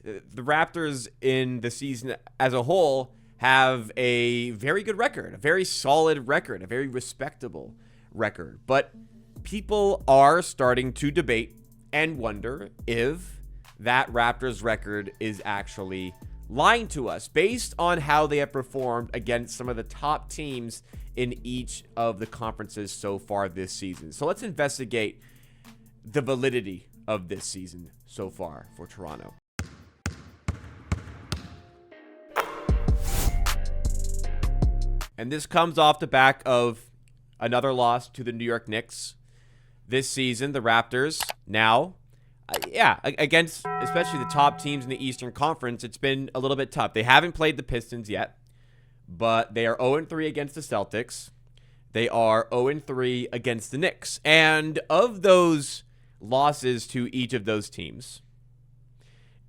the Raptors in the season as a whole have a very good record, a very solid record, a very respectable record. But people are starting to debate and wonder if that Raptors record is actually lying to us based on how they have performed against some of the top teams in each of the conferences so far this season. So let's investigate the validity of this season so far for Toronto. And this comes off the back of another loss to the New York Knicks this season. The Raptors now, against especially the top teams in the Eastern Conference, it's been a little bit tough. They haven't played the Pistons yet, but they are 0-3 against the Celtics. They are 0-3 against the Knicks. And of those losses to each of those teams,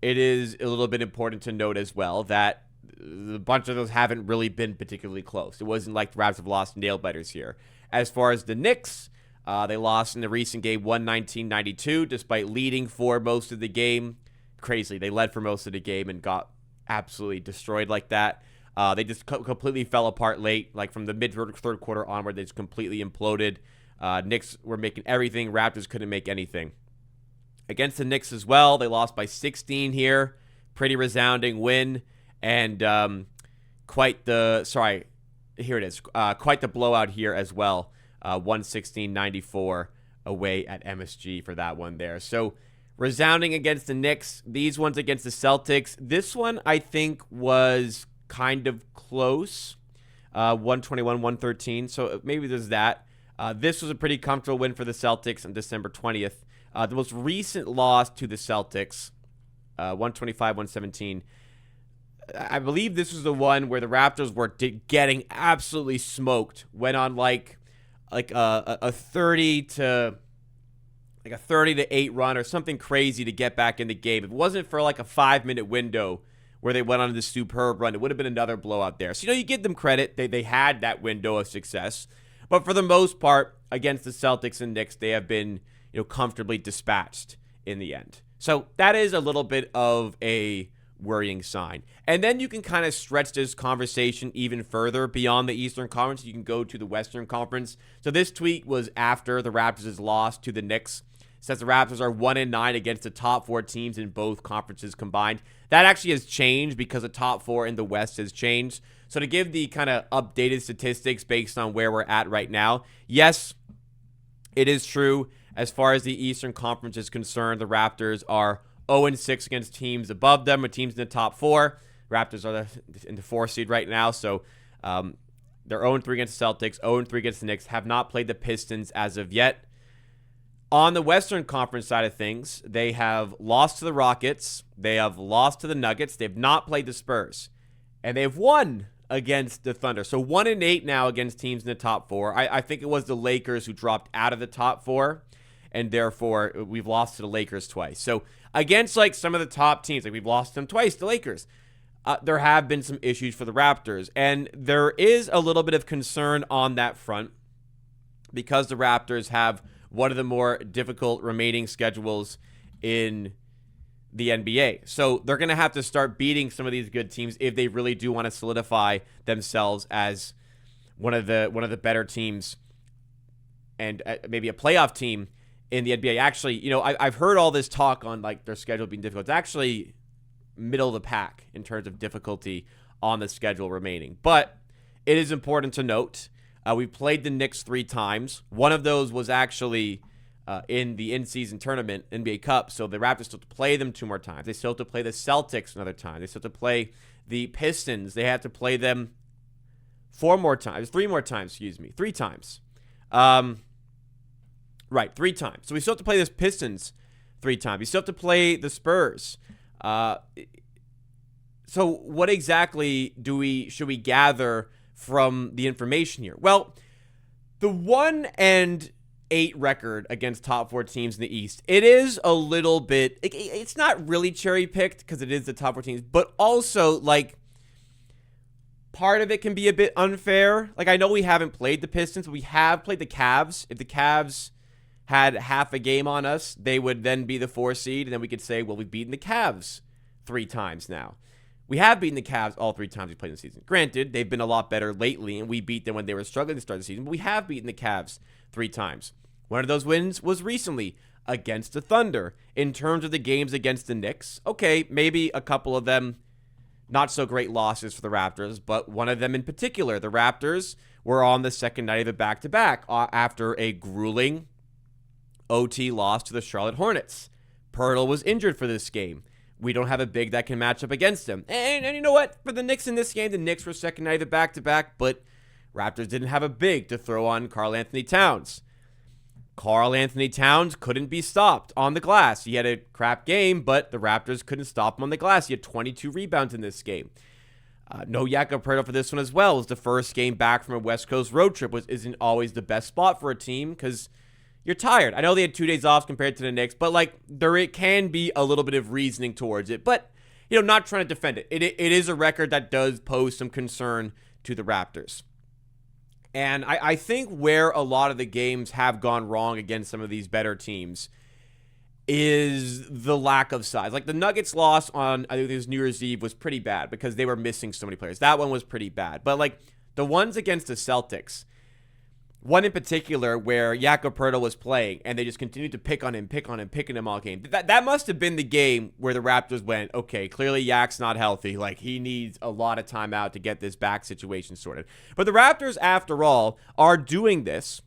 it is a little bit important to note as well that a bunch of those haven't really been particularly close. It wasn't like the Raptors have lost nail-biters here. As far as the Knicks, they lost in the recent game 119-92 despite leading for most of the game. Crazy. They led for most of the game and got absolutely destroyed like that. They just completely fell apart late. Like from the mid-third quarter onward, they just completely imploded. Knicks were making everything. Raptors couldn't make anything. Against the Knicks as well, they lost by 16 here. Pretty resounding win. And quite the blowout here as well. 116-94 away at MSG for that one there. So resounding against the Knicks. These ones against the Celtics. This one I think was kind of close. 121-113. So maybe there's that. This was a pretty comfortable win for the Celtics on December 20th. The most recent loss to the Celtics, 125-117. I believe this was the one where the Raptors were getting absolutely smoked. Went on like a 30 to 8 run or something crazy to get back in the game. If it wasn't for like a 5-minute window where they went on this superb run, it would have been another blowout there. So, you give them credit. They had that window of success. But for the most part, against the Celtics and Knicks, they have been, comfortably dispatched in the end. So that is a little bit of a worrying sign. And then you can kind of stretch this conversation even further beyond the Eastern Conference. You can go to the Western Conference. So this tweet was after the Raptors' loss to the Knicks. It says the Raptors are 1-9 against the top 4 teams in both conferences combined. That actually has changed because the top 4 in the West has changed. So to give the kind of updated statistics based on where we're at right now, yes, it is true. As far as the Eastern Conference is concerned, the Raptors are 0-6 against teams above them, or teams in the top 4. Raptors are in the 4th seed right now, so they're 0-3 against the Celtics, 0-3 against the Knicks, have not played the Pistons as of yet. On the Western Conference side of things, they have lost to the Rockets, they have lost to the Nuggets, they have not played the Spurs, and they have won against the Thunder. So 1-8 now against teams in the top 4. I think it was the Lakers who dropped out of the top 4. And therefore, we've lost to the Lakers twice. So against like some of the top teams, like we've lost them twice, the Lakers, there have been some issues for the Raptors. And there is a little bit of concern on that front because the Raptors have one of the more difficult remaining schedules in the NBA. So they're going to have to start beating some of these good teams if they really do want to solidify themselves as one of the better teams and maybe a playoff team in the NBA. Actually, I've heard all this talk on like their schedule being difficult. It's actually middle of the pack in terms of difficulty on the schedule remaining. But it is important to note, we played the Knicks 3 times. One of those was actually in the in-season tournament, NBA Cup. So the Raptors still have to play them 2 more times. They still have to play the Celtics another time. They still have to play the Pistons. They have to play them 3 more times. 3 times. Right, 3 times. So we still have to play this Pistons 3 times. We still have to play the Spurs. So what exactly should we gather from the information here? Well, the 1-8 record against top 4 teams in the East, it is a little bit, it's not really cherry picked because it is the top 4 teams, but also like part of it can be a bit unfair. Like I know we haven't played the Pistons, but we have played the Cavs. If the Cavs had half a game on us, they would then be the 4 seed, and then we could say, well, we've beaten the Cavs 3 times now. We have beaten the Cavs all 3 times we played in the season. Granted, they've been a lot better lately, and we beat them when they were struggling to start the season, but we have beaten the Cavs 3 times. One of those wins was recently against the Thunder. In terms of the games against the Knicks, okay, maybe a couple of them not so great losses for the Raptors, but one of them in particular, the Raptors were on the second night of a back-to-back after a grueling OT loss to the Charlotte Hornets. Pirtle was injured for this game. We don't have a big that can match up against him. And you know what? For the Knicks in this game, the Knicks were second night of the back-to-back, but Raptors didn't have a big to throw on Karl Anthony Towns. Karl Anthony Towns couldn't be stopped on the glass. He had a crap game, but the Raptors couldn't stop him on the glass. He had 22 rebounds in this game. No Jakob Poeltl for this one as well. It was the first game back from a West Coast road trip, which isn't always the best spot for a team because you're tired. I know they had 2 days off compared to the Knicks, but it can be a little bit of reasoning towards it. But, not trying to defend it. It is a record that does pose some concern to the Raptors. And I think where a lot of the games have gone wrong against some of these better teams is the lack of size. Like the Nuggets loss on, I think it was New Year's Eve, was pretty bad because they were missing so many players. That one was pretty bad. But the ones against the Celtics, one in particular where Jakob Poeltl was playing and they just continued to pick on him all game. That must have been the game where the Raptors went, okay, clearly Yak's not healthy. He needs a lot of time out to get this back situation sorted. But the Raptors, after all, are doing this.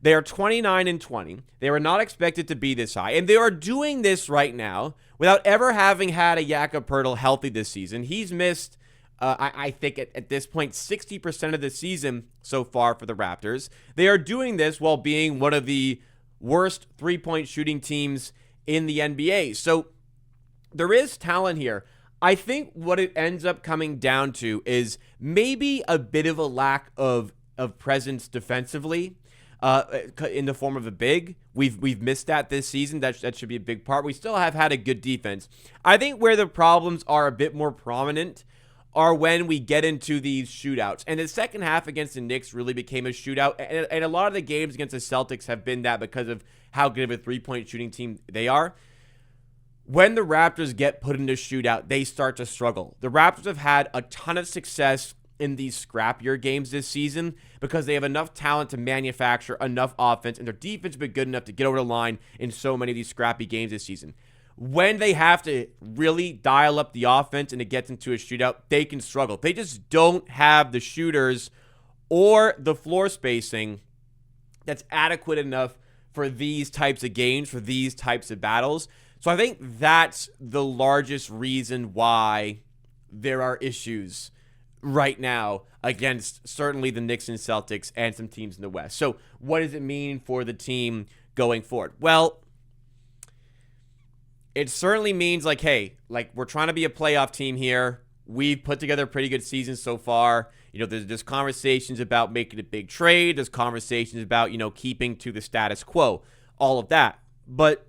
They are 29-20. They were not expected to be this high. And they are doing this right now without ever having had a Jakob Poeltl healthy this season. He's missed I think at this point, 60% of the season so far for the Raptors. They are doing this while being one of the worst three-point shooting teams in the NBA. So there is talent here. I think what it ends up coming down to is maybe a bit of a lack of presence defensively in the form of a big. We've missed that this season. That should be a big part. We still have had a good defense. I think where the problems are a bit more prominent are when we get into these shootouts. And the second half against the Knicks really became a shootout. And a lot of the games against the Celtics have been that because of how good of a three-point shooting team they are. When the Raptors get put into shootout, they start to struggle. The Raptors have had a ton of success in these scrappier games this season because they have enough talent to manufacture enough offense, and their defense has been good enough to get over the line in so many of these scrappy games this season. When they have to really dial up the offense and it gets into a shootout, they can struggle. They just don't have the shooters or the floor spacing that's adequate enough for these types of games, for these types of battles. So I think that's the largest reason why there are issues right now against certainly the Knicks and Celtics and some teams in the West. So what does it mean for the team going forward? Well, it certainly means hey, we're trying to be a playoff team here. We've put together a pretty good season so far. There's conversations about making a big trade. There's conversations about, keeping to the status quo, all of that. But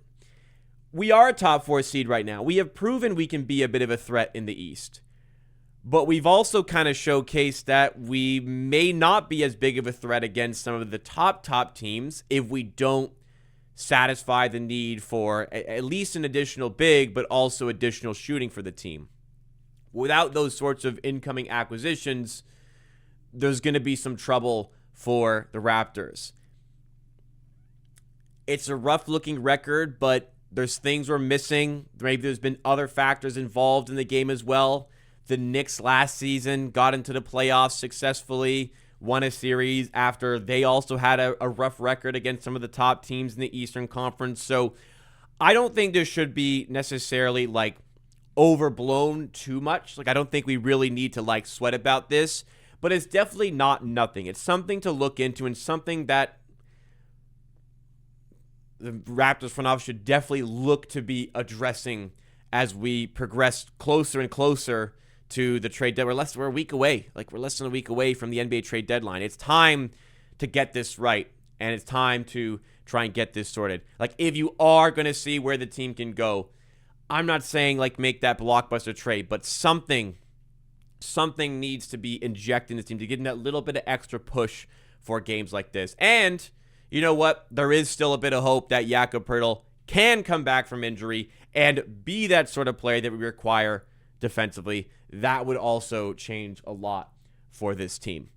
we are a top 4 seed right now. We have proven we can be a bit of a threat in the East. But we've also kind of showcased that we may not be as big of a threat against some of the top teams if we don't satisfy the need for at least an additional big, but also additional shooting for the team. Without those sorts of incoming acquisitions, there's going to be some trouble for the Raptors. It's a rough-looking record, but there's things we're missing. Maybe there's been other factors involved in the game as well. The Knicks last season got into the playoffs successfully, won a series after they also had a rough record against some of the top teams in the Eastern Conference. So I don't think there should be necessarily overblown too much. I don't think we really need to sweat about this, but it's definitely not nothing. It's something to look into and something that the Raptors front office should definitely look to be addressing as we progress closer and closer to the trade deadline. We're a week away. We're less than a week away from the NBA trade deadline. It's time to get this right, and it's time to try and get this sorted. If you are going to see where the team can go, I'm not saying make that blockbuster trade, but something needs to be injected in this team to give them that little bit of extra push for games like this. And you know what? There is still a bit of hope that Jakob Poeltl can come back from injury and be that sort of player that we require defensively, that would also change a lot for this team.